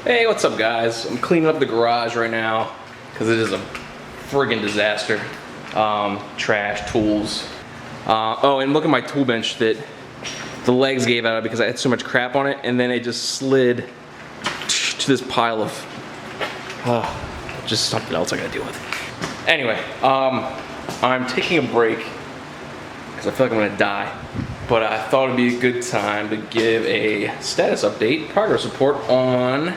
Hey, what's up guys? I'm cleaning up the garage right now because it is a friggin' disaster. Trash, tools. Oh, and look at my tool bench that the legs gave out because I had so much crap on it, and then it just slid to this pile of just something else I gotta deal with. Anyway, I'm taking a break because I feel like I'm gonna die. But I thought it'd be a good time to give a status update, progress report on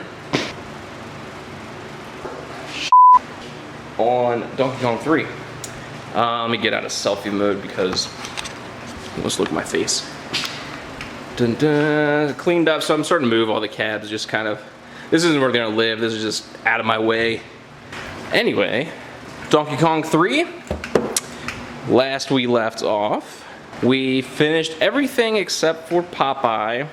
Donkey Kong 3. Let me get out of selfie mode because let's look at my face. Dun, dun, cleaned up, so I'm starting to move all the cabs. Just kind of, this isn't where they're gonna live. This is just out of my way. Anyway, Donkey Kong 3. Last we left off, we finished everything except for Popeye,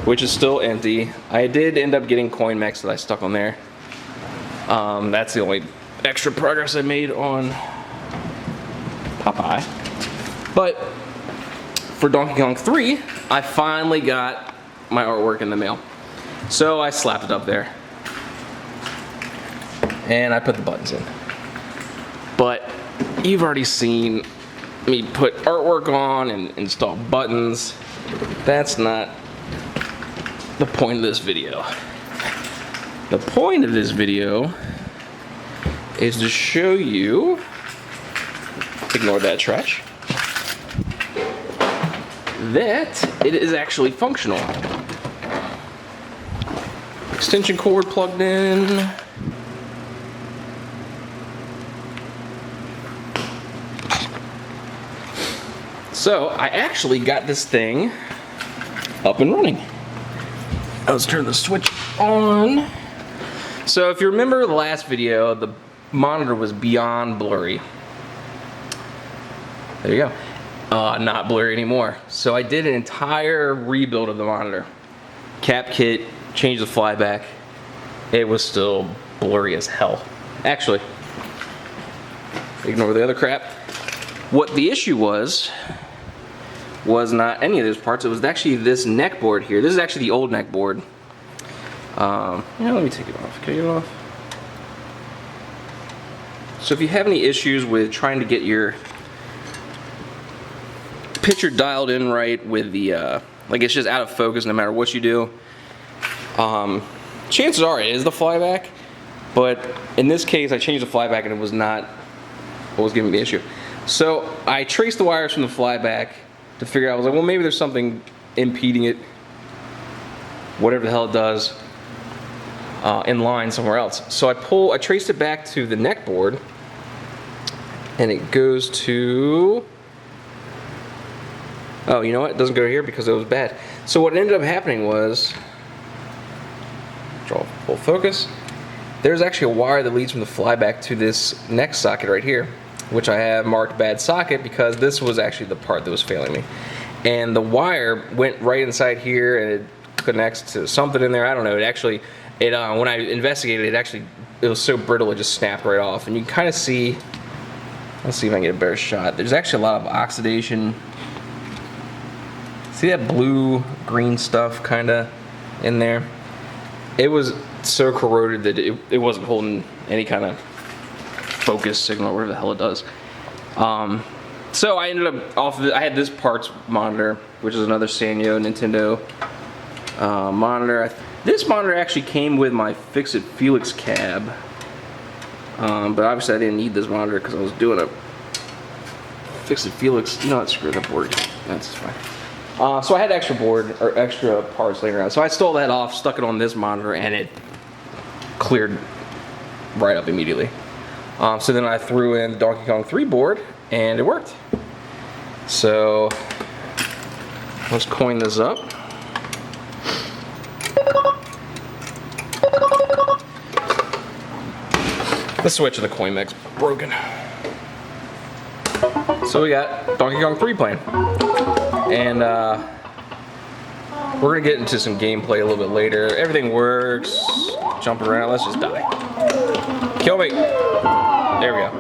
which is still empty. I did end up getting coin mechs that I stuck on there. That's the only extra progress I made on Popeye. But for Donkey Kong 3, I finally got my artwork in the mail. So I slapped it up there. And I put the buttons in. But you've already seen me put artwork on and install buttons. That's not the point of this video. The point of this video is to show you, ignore that trash, that it is actually functional. Extension cord plugged in. So I actually got this thing up and running. Let's turn the switch on. So if you remember the last video, the monitor was beyond blurry. There you go. Not blurry anymore. So I did an entire rebuild of the monitor. Cap kit, changed the flyback. It was still blurry as hell. Actually, ignore the other crap. What the issue was not any of those parts. It was actually this neck board here. This is actually the old neck board. Let me take it off. Can I get it off? So if you have any issues with trying to get your picture dialed in right with the, like it's just out of focus no matter what you do, chances are it is the flyback, but in this case I changed the flyback and it was not what was giving me the issue. So I traced the wires from the flyback to figure out, I was like, well, maybe there's something impeding it, whatever the hell it does, in line somewhere else. So I traced it back to the neck board, and it goes to, oh, you know what? It doesn't go here because it was bad. So what ended up happening was, draw full focus, there's actually a wire that leads from the flyback to this neck socket right here, which I have marked bad socket because this was actually the part that was failing me. And the wire went right inside here and it connects to something in there. I don't know. It actually, when I investigated it, it was so brittle it just snapped right off. And you can kind of see, let's see if I can get a better shot. There's actually a lot of oxidation. See that blue green stuff kind of in there? It was so corroded that it wasn't holding any kind of focus signal, whatever the hell it does. So I ended up off of it. I had this parts monitor, which is another Sanyo Nintendo monitor. This monitor actually came with my Fix-It Felix cab, but obviously I didn't need this monitor because I was doing a Fix-It Felix. You know, it screwed up board. That's fine. So I had extra parts laying around. So I stole that off, stuck it on this monitor, and it cleared right up immediately. So then I threw in the Donkey Kong 3 board, and it worked. So let's coin this up. The switch of the coin mech's broken. So we got Donkey Kong 3 playing. And we're gonna get into some gameplay a little bit later. Everything works. Jumping around, let's just die. Kill me. There we go.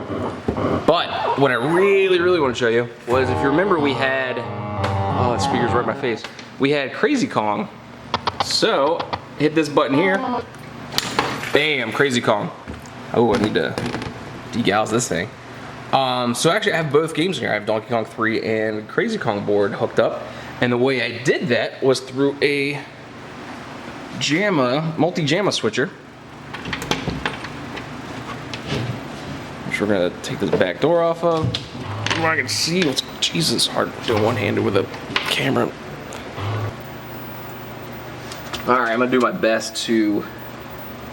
But what I really want to show you was, if you remember, we had, oh, that speaker's right in my face. We had Crazy Kong. So hit this button here. Bam, Crazy Kong. Oh, I need to degauss this thing. So actually I have both games in here. I have Donkey Kong 3 and Crazy Kong board hooked up. And the way I did that was through a Jamma, multi-Jamma switcher. Which we're gonna take this back door off of. I can see what's, Jesus, hard doing one-handed with a camera. Alright, I'm gonna do my best to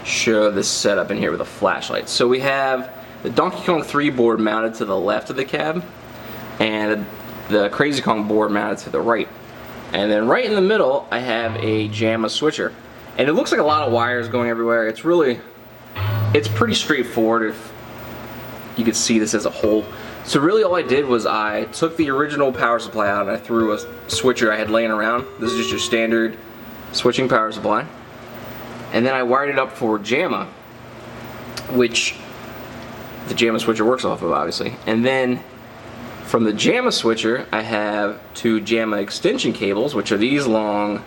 show this setup in here with a flashlight. So we have the Donkey Kong 3 board mounted to the left of the cab, and the Crazy Kong board mounted to the right. And then right in the middle, I have a Jamma switcher. And it looks like a lot of wires going everywhere. It's pretty straightforward if you could see this as a whole. So really all I did was I took the original power supply out and I threw a switcher I had laying around. This is just your standard switching power supply. And then I wired it up for Jamma, which the Jamma switcher works off of, obviously. And then from the Jamma switcher, I have two Jamma extension cables, which are these long.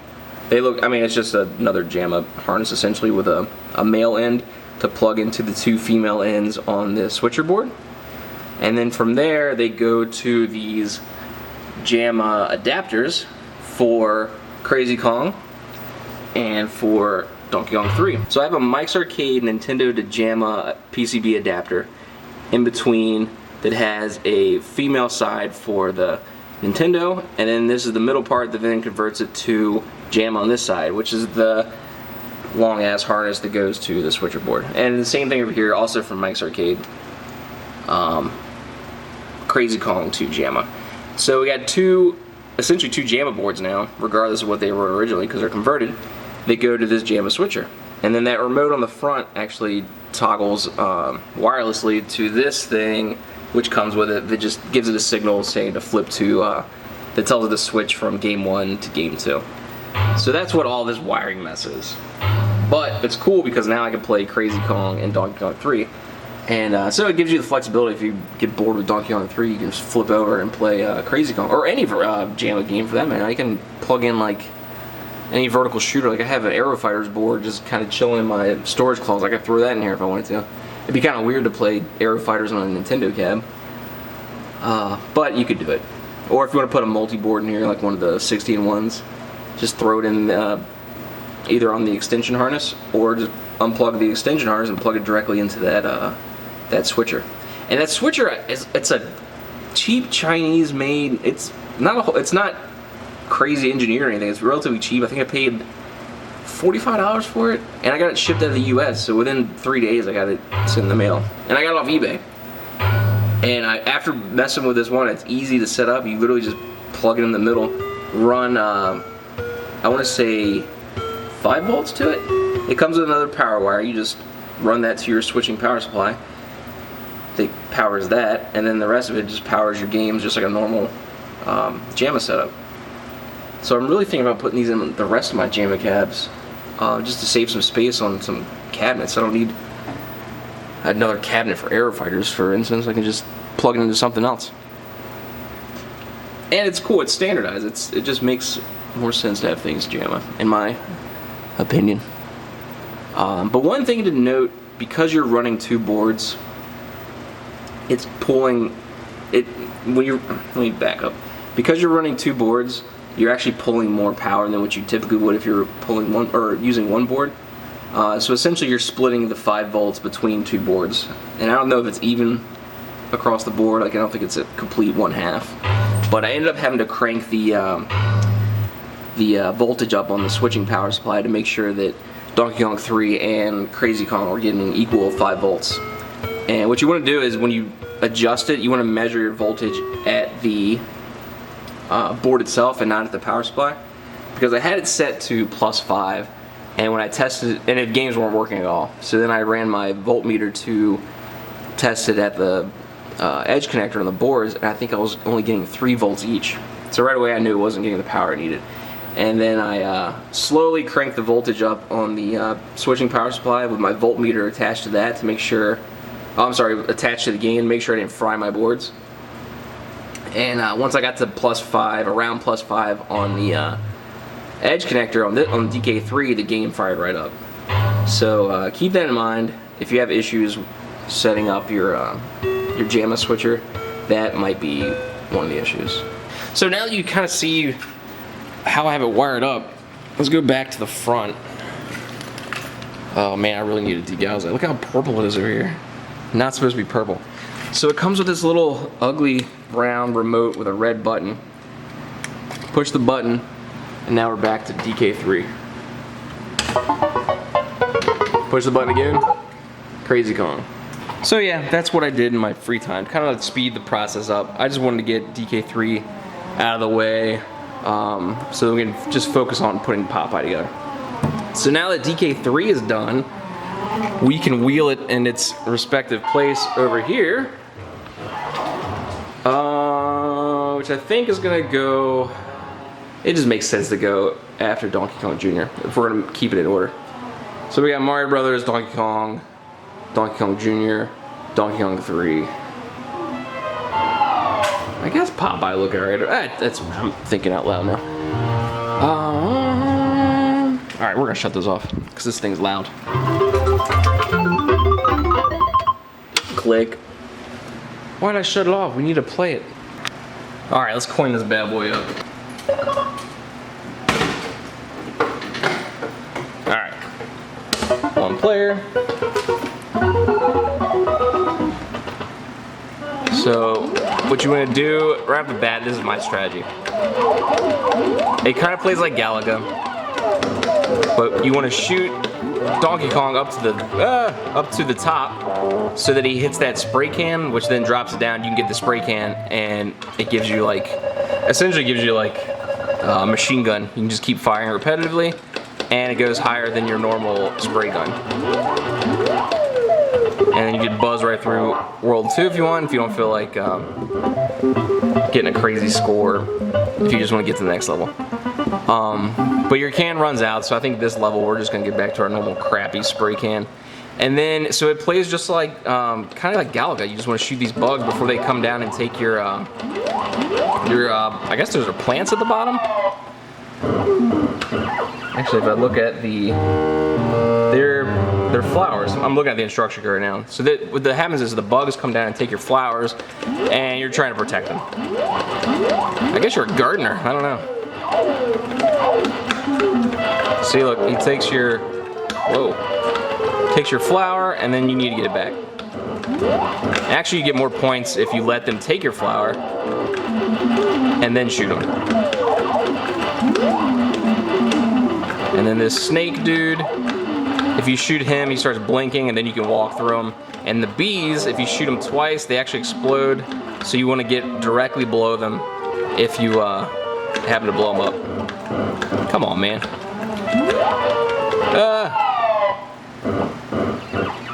They look, I mean, it's just another Jamma harness essentially with a male end to plug into the two female ends on the switcher board. And then from there, they go to these Jamma adapters for Crazy Kong and for Donkey Kong 3. So I have a Mike's Arcade Nintendo to Jamma PCB adapter in between that has a female side for the Nintendo, and then this is the middle part that then converts it to Jamma on this side, which is the long ass harness that goes to the switcher board. And the same thing over here, also from Mike's Arcade, Crazy Kong to Jamma. So we got essentially two Jamma boards now, regardless of what they were originally, because they're converted. They go to this Jamma switcher, and then that remote on the front actually toggles wirelessly to this thing, which comes with it. That just gives it a signal saying to flip to, that tells it to switch from game 1 to game 2. So that's what all this wiring mess is. But it's cool because now I can play Crazy Kong and Donkey Kong 3. And so it gives you the flexibility. If you get bored with Donkey Kong 3, you can just flip over and play Crazy Kong, or any Jamma game for that matter. I can plug in like any vertical shooter. Like I have an Aero Fighters board just kind of chilling in my storage closet. I could throw that in here if I wanted to. It'd be kind of weird to play Aero Fighters on a Nintendo cab, but you could do it. Or if you want to put a multi-board in here, like one of the 16 ones, just throw it in either on the extension harness, or just unplug the extension harness and plug it directly into that switcher. And that switcher it's a cheap Chinese made. It's not crazy engineered or anything. It's relatively cheap. I think I paid $45 for it, and I got it shipped out of the US, so within 3 days I got it sent in the mail. And I got it off eBay. And after messing with this one, it's easy to set up. You literally just plug it in the middle, run, I want to say 5 volts to it. It comes with another power wire. You just run that to your switching power supply. It powers that, and then the rest of it just powers your games just like a normal Jamma setup. So I'm really thinking about putting these in the rest of my Jamma cabs, just to save some space on some cabinets. I don't need another cabinet for Aero Fighters, for instance. I can just plug it into something else. And it's cool, it's standardized. It just makes more sense to have things Jamma, in my opinion. But one thing to note, because you're running two boards, it's pulling it when you let me back up. Because you're running two boards, you're actually pulling more power than what you typically would if you're pulling one or using one board. So essentially you're splitting the 5 volts between two boards. And I don't know if it's even across the board. Like I don't think it's a complete 1/2. But I ended up having to crank the voltage up on the switching power supply to make sure that Donkey Kong 3 and Crazy Kong were getting an equal 5 volts. And what you want to do is when you adjust it, you want to measure your voltage at the board itself and not at the power supply, because I had it set to +5, and when I tested it, and the games weren't working at all, so then I ran my voltmeter to test it at the edge connector on the boards, and I think I was only getting 3 volts each. So right away I knew it wasn't getting the power I needed. And then I slowly cranked the voltage up on the switching power supply with my voltmeter attached to that to make sure, attached to the gain, make sure I didn't fry my boards. And once I got to +5, around +5 on the edge connector on the DK3, the game fired right up. So keep that in mind. If you have issues setting up your Jamma switcher, that might be one of the issues. So now that you kind of see how I have it wired up, let's go back to the front. Oh man, I really need a degauss it. Look how purple it is over here. Not supposed to be purple. So it comes with this little ugly brown remote with a red button. Push the button, and now we're back to DK3. Push the button again, Crazy Kong. So yeah, that's what I did in my free time, kind of speed the process up. I just wanted to get DK3 out of the way, so we can just focus on putting Popeye together. So now that DK3 is done, we can wheel it in its respective place over here, which I think is gonna go, it just makes sense to go after Donkey Kong Jr. if we're gonna keep it in order. So we got Mario Brothers, Donkey Kong Jr., Donkey Kong 3. I guess Popeye look alright. That's I'm thinking out loud now. Alright, we're gonna shut this off because this thing's loud. Click. Why did I shut it off? We need to play it. Alright, let's coin this bad boy up. Alright. One player. So, what you want to do right off the bat, this is my strategy. It kind of plays like Galaga, but you want to shoot Donkey Kong up to the top so that he hits that spray can, which then drops it down. You can get the spray can, and it gives you like, essentially gives you like a machine gun. You can just keep firing repetitively, and it goes higher than your normal spray gun. And then you can buzz right through World 2 if you want, if you don't feel like getting a crazy score, if you just want to get to the next level. But your can runs out, so I think this level we're just going to get back to our normal crappy spray can. And then, so it plays just like, kind of like Galaga. You just want to shoot these bugs before they come down and take your I guess there's plants at the bottom. Actually, if I look at they're flowers. I'm looking at the instruction right now. So what that happens is the bugs come down and take your flowers, and you're trying to protect them. I guess you're a gardener. I don't know. See, look, he takes your flower, and then you need to get it back. Actually, you get more points if you let them take your flower and then shoot them. And then this snake dude, if you shoot him, he starts blinking, and then you can walk through him. And the bees, if you shoot them twice, they actually explode. So you want to get directly below them if you happen to blow them up. Come on, man.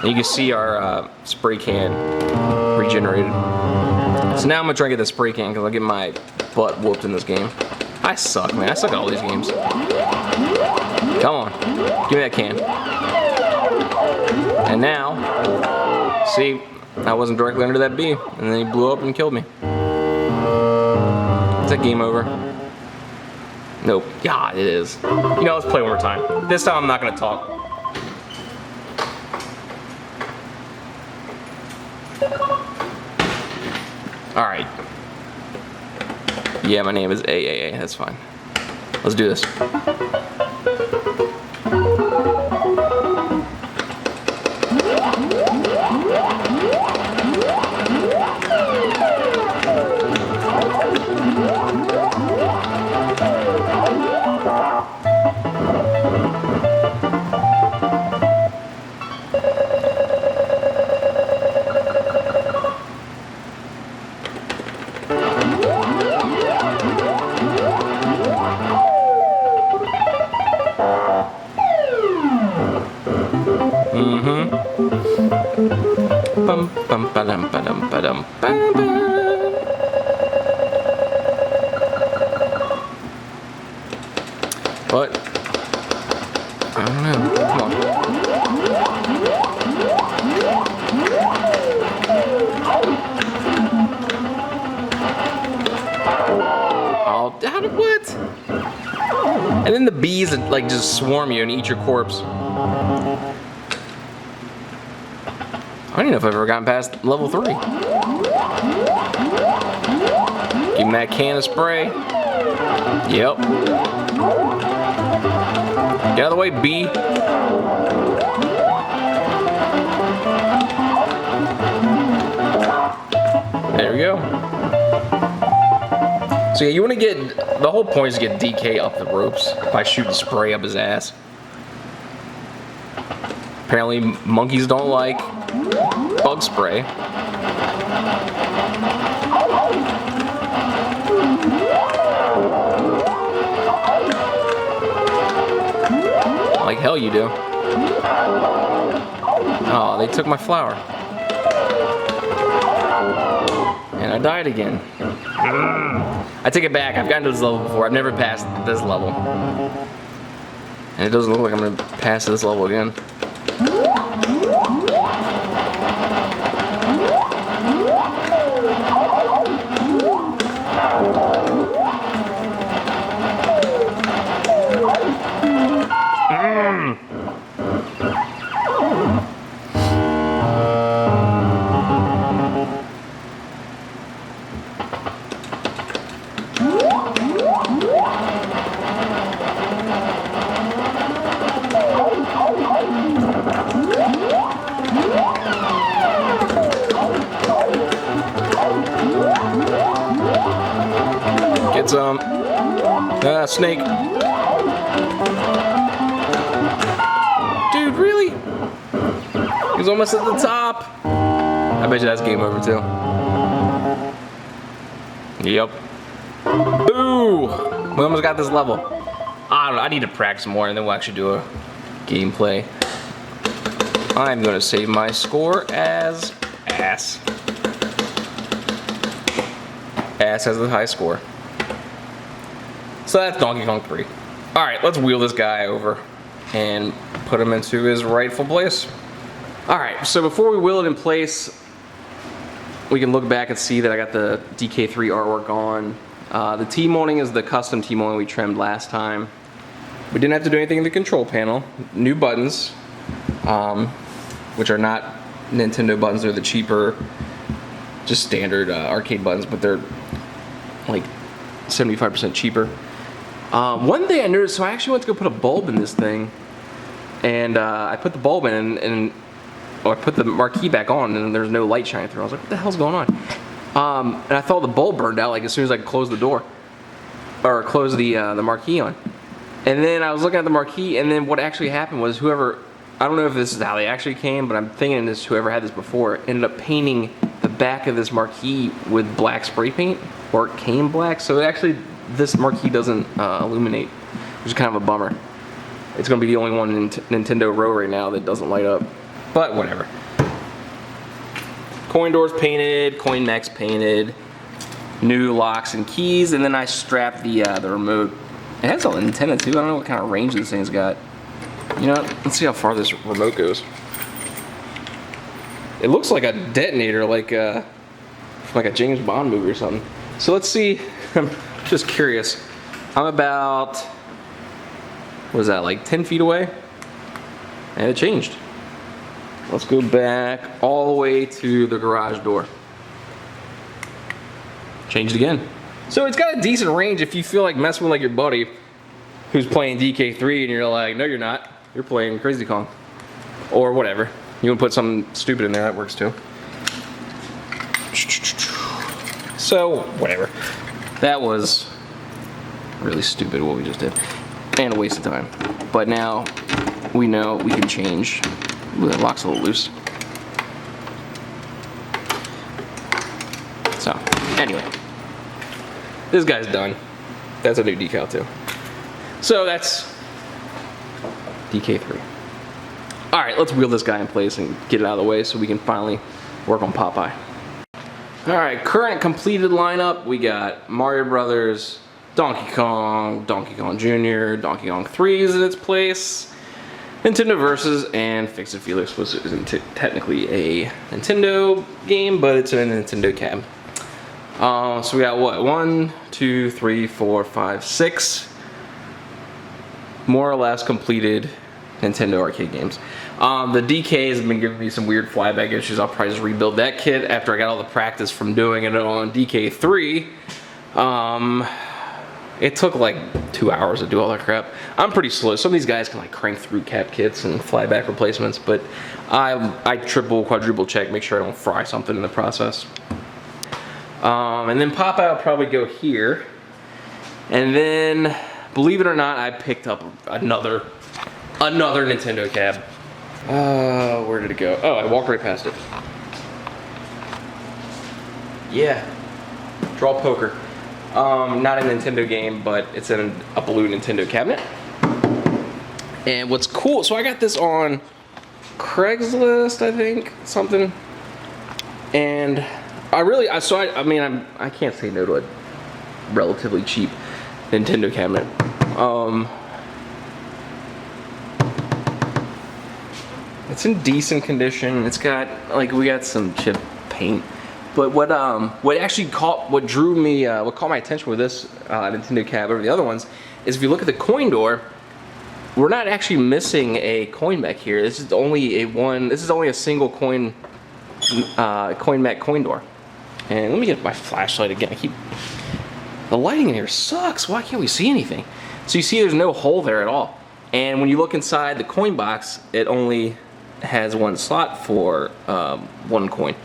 And you can see our spray can regenerated. So now I'm gonna try and get the spray can because I'll get my butt whooped in this game. I suck, man. I suck at all these games. Come on, give me that can. And now, see, I wasn't directly under that bee, and then he blew up and killed me. Is that game over? Nope. Yeah, it is. You know, let's play one more time. This time I'm not gonna talk. Alright. Yeah, my name is AAA, that's fine. Let's do this. Bum bum ba-dum ba-dum ba-dum ba-dum. But I don't know. Come on. Oh, what? And then the bees that like just swarm you and eat your corpse. I don't even know if I've ever gotten past level 3. Give him that can of spray. Yep. Get out of the way, bee. There we go. So yeah, you want to get, the whole point is to get DK up the ropes by shooting spray up his ass. Apparently monkeys don't like bug spray. Like hell you do. Oh, they took my flower. And I died again. I take it back. I've gotten to this level before. I've never passed this level. And it doesn't look like I'm going to pass this level again. Get some. Snake. Dude, really? He's almost at the top. I bet you that's game over too. Yep. Boo! We almost got this level. I don't know, I need to practice more and then we'll actually do a gameplay. I'm gonna save my score as ass. Ass has the high score. So that's Donkey Kong 3. Alright, let's wheel this guy over and put him into his rightful place. Alright, so before we wheel it in place, we can look back and see that I got the DK3 artwork on. The T-molding is the custom T-molding we trimmed last time. We didn't have to do anything in the control panel. New buttons, which are not Nintendo buttons. They're the cheaper, just standard arcade buttons, but they're like 75% cheaper. One thing I noticed, so I actually went to go put a bulb in this thing, and I put the bulb in, and I put the marquee back on, and there's no light shining through. I was like, what the hell's going on? And I thought the bulb burned out like as soon as I closed the door, or closed the marquee on. And then I was looking at the marquee, and then what actually happened was whoever, I don't know if this is how they actually came, but I'm thinking this, whoever had this before, ended up painting the back of this marquee with black spray paint, or it came black, so it actually, this marquee doesn't illuminate, which is kind of a bummer. It's going to be the only one in Nintendo Row right now that doesn't light up, but whatever. Coin doors painted, coin mechs painted, new locks and keys, and then I strapped the remote. It has an antenna too. I don't know what kind of range this thing's got. You know, let's see how far this remote goes. It looks like a detonator, like a James Bond movie or something. So let's see. I'm just curious. I'm about, what is that, like 10 feet away? And it changed. Let's go back all the way to the garage door. Changed again. So it's got a decent range if you feel like messing with like your buddy who's playing DK3 and you're like, no you're not, you're playing Crazy Kong. Or whatever. You want to put something stupid in there, that works too. So, whatever. That was really stupid what we just did. And a waste of time. But now we know we can change. Ooh, that lock's a little loose. So, anyway. This guy's done. That's a new decal too. So that's DK3. Alright, let's wheel this guy in place and get it out of the way so we can finally work on Popeye. Alright, current completed lineup. We got Mario Brothers, Donkey Kong Jr., Donkey Kong 3 is in its place, Nintendo Versus, and Fix It Felix, which isn't technically a Nintendo game, but it's a Nintendo cab. So we got what? 1, 2, 3, 4, 5, 6 more or less completed Nintendo arcade games. The DK has been giving me some weird flyback issues. I'll probably just rebuild that kit after I got all the practice from doing it on DK3. It took like 2 hours to do all that crap. I'm pretty slow. Some of these guys can like crank through cap kits and flyback replacements, but I triple, quadruple check, make sure I don't fry something in the process. And then Pop-Out will probably go here. And then, believe it or not, I picked up another Nintendo cab. Where did it go? Oh, I walked right past it. Yeah, Draw Poker. Not a Nintendo game, but it's in a blue Nintendo cabinet. And what's cool, so I got this on Craigslist, I think, something. And I can't say no to a relatively cheap Nintendo cabinet. It's in decent condition. It's got, like, we got some chip paint. But what caught my attention with this Nintendo cab over the other ones is if you look at the coin door, we're not actually missing a coin mech here. This is only a single coin mech coin door. And let me get my flashlight again. The lighting in here sucks. Why can't we see anything? So you see there's no hole there at all. And when you look inside the coin box, it only has one slot for one coin.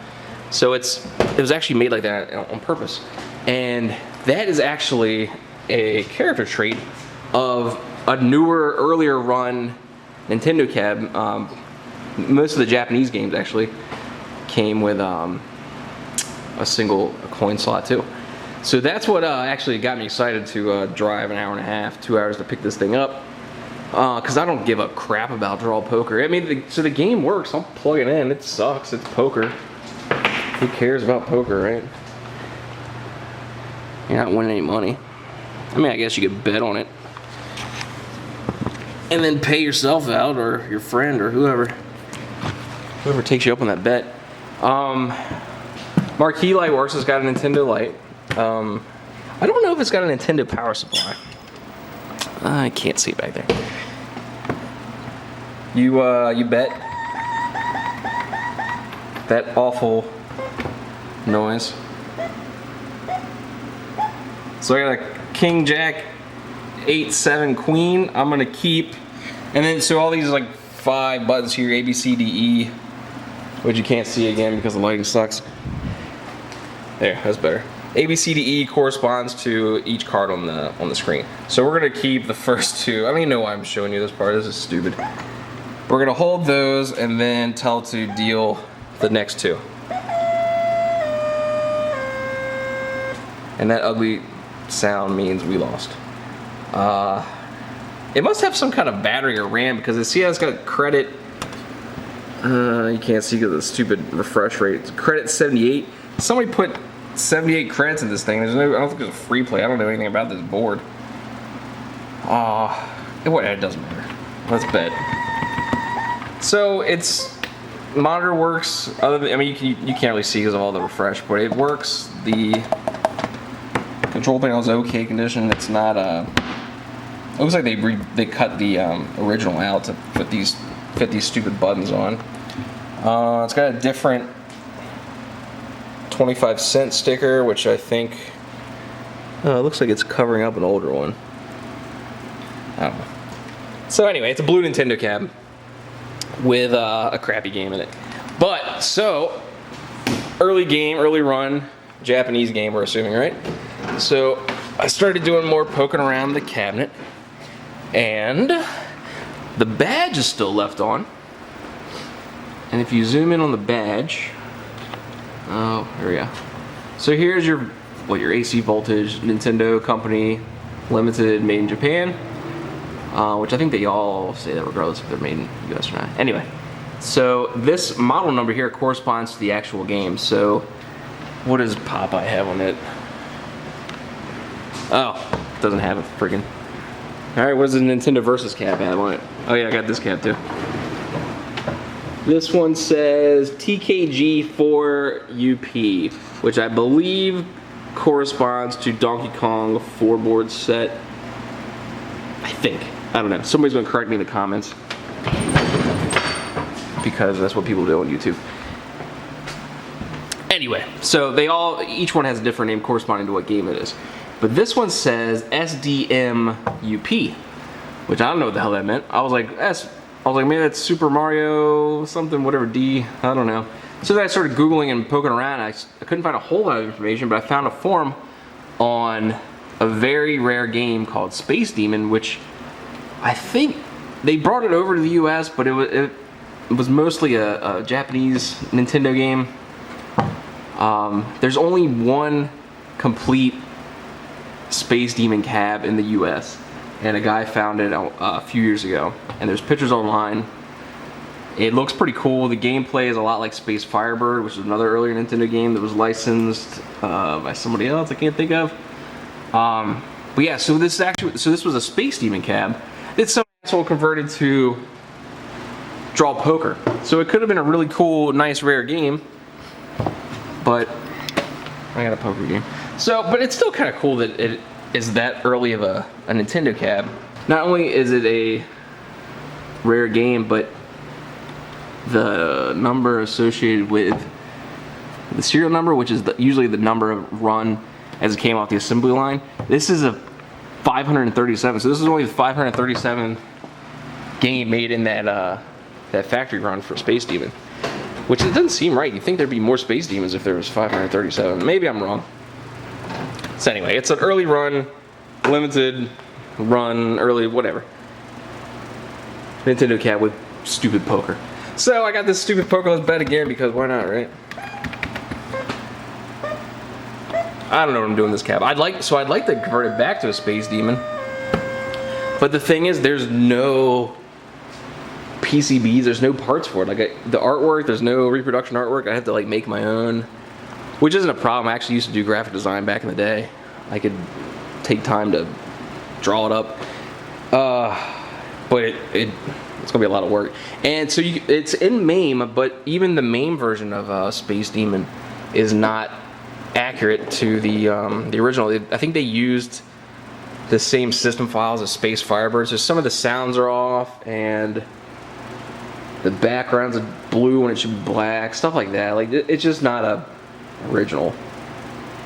So it was actually made like that on purpose. And that is actually a character trait of a newer, earlier run Nintendo cab. Most of the Japanese games actually came with a single coin slot too. So that's what actually got me excited to drive an hour and a half, 2 hours to pick this thing up. Because I don't give a crap about Draw Poker. I mean, so the game works. I'll plug it in. It sucks. It's poker. Who cares about poker, right? You're not winning any money. I mean, I guess you could bet on it. And then pay yourself out, or your friend, or whoever takes you up on that bet. Marquee Light works. It's got a Nintendo light. I don't know if it's got a Nintendo power supply. I can't see it back there. You bet. That awful noise. So I got a King Jack 8-7 Queen. I'm gonna keep, and then so all these are like 5 buttons here, A B C D E, which you can't see again because the lighting sucks. There, that's better. A B C D E corresponds to each card on the screen. So we're gonna keep the first 2. I don't even know why I'm showing you this part. This is stupid. We're gonna hold those and then tell to deal the next 2. And that ugly sound means we lost. It must have some kind of battery or RAM because I see it's got credit. You can't see because of the stupid refresh rate. It's credit 78. Somebody put 78 credits in this thing. I don't think there's a free play. I don't know anything about this board. It doesn't matter. Let's bet. So it's monitor works. You can't really see because of all the refresh, but it works. The control panel is okay condition. It's not it looks like they cut the original out to fit these stupid buttons on. It's got a different 25-cent sticker, which I think it looks like it's covering up an older one. I don't know. So anyway, it's a blue Nintendo cab with a crappy game in it. But so early run Japanese game, we're assuming, right? So I started doing more poking around the cabinet, and the badge is still left on. And if you zoom in on the badge, oh, here we go. So here's your AC voltage, Nintendo company, limited, made in Japan, which I think they all say that regardless if they're made in the US or not. Anyway, so this model number here corresponds to the actual game. So what does Popeye have on it? Oh, doesn't have a friggin'. All right, what does the Nintendo Versus cab have on it? Oh yeah, I got this cab too. This one says TKG4UP, which I believe corresponds to Donkey Kong 4-board set. I think. I don't know. Somebody's gonna correct me in the comments because that's what people do on YouTube. Anyway, so each one has a different name corresponding to what game it is. But this one says SDMUP, which I don't know what the hell that meant. I was like, maybe that's Super Mario something, whatever, D, I don't know. So then I started Googling and poking around. I couldn't find a whole lot of information, but I found a forum on a very rare game called Space Demon, which I think they brought it over to the US, but it was mostly a Japanese Nintendo game. There's only one complete Space Demon cab in the US, and a guy found it a few years ago, and there's pictures online. It looks pretty cool. The gameplay is a lot like Space Firebird, which is another earlier Nintendo game that was licensed by somebody else I can't think of. But yeah, so this was a Space Demon cab that some asshole converted to draw poker. So it could have been a really cool, nice, rare game, but I got a poker game. So, but it's still kind of cool that it is that early of a Nintendo cab. Not only is it a rare game, but the number associated with the serial number, which is usually the number of run as it came off the assembly line. This is a 537, so this is only the 537 game made in that factory run for Space Demon, which it doesn't seem right. You'd think there'd be more Space Demons if there was 537. Maybe I'm wrong. So anyway, it's an early run, limited run, early whatever. Nintendo cab with stupid poker. So I got this stupid poker. Let's bet again because why not, right? I don't know what I'm doing with this cab. I'd like to convert it back to a Space Demon. But the thing is, there's no PCBs, there's no parts for it. Like the artwork, there's no reproduction artwork. I have to like make my own, which isn't a problem. I actually used to do graphic design back in the day. I could take time to draw it up. But it's gonna be a lot of work. And so it's in MAME, but even the MAME version of Space Demon is not accurate to the original. I think they used the same system files as Space Firebird, so some of the sounds are off, and the background's blue when it should be black, stuff like that. Like it's just not a original,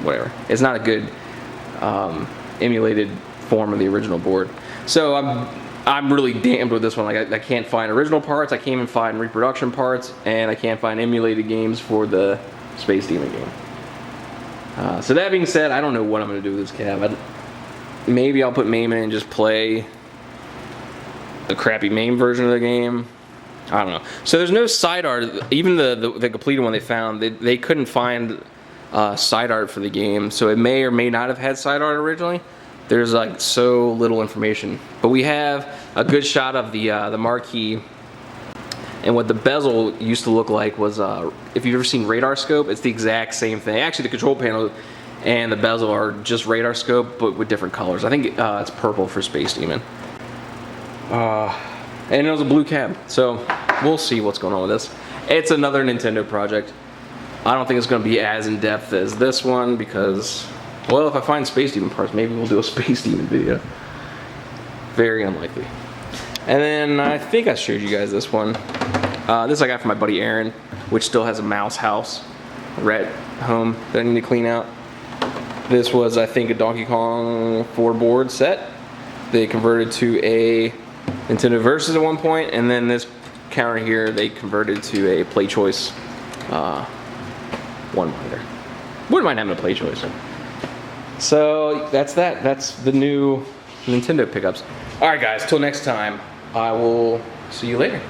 whatever. It's not a good emulated form of the original board. So I'm really damned with this one. Like I can't find original parts, I can't even find reproduction parts, and I can't find emulated games for the Space Demon game. So that being said, I don't know what I'm going to do with this cab. Maybe I'll put MAME in and just play the crappy MAME version of the game. I don't know. So there's no side art. Even the completed one they found, they couldn't find side art for the game. So it may or may not have had side art originally. There's like so little information. But we have a good shot of the marquee. And what the bezel used to look like was, if you've ever seen radar scope, it's the exact same thing. Actually, the control panel and the bezel are just radar scope, but with different colors. I think it's purple for Space Demon. And it was a blue cab, so we'll see what's going on with this. It's another Nintendo project. I don't think it's going to be as in-depth as this one because, well, if I find Space Demon parts, maybe we'll do a Space Demon video. Very unlikely. And then I think I showed you guys this one. This I got from my buddy Aaron, which still has a mouse house, rat home that I need to clean out. This was, I think, a Donkey Kong 4-board set. They converted to a Nintendo Versus at one point, and then this counter here they converted to a Play Choice one monitor. Wouldn't mind having a Play Choice. So that's that. That's the new Nintendo pickups. All right, guys. Till next time. I will see you later.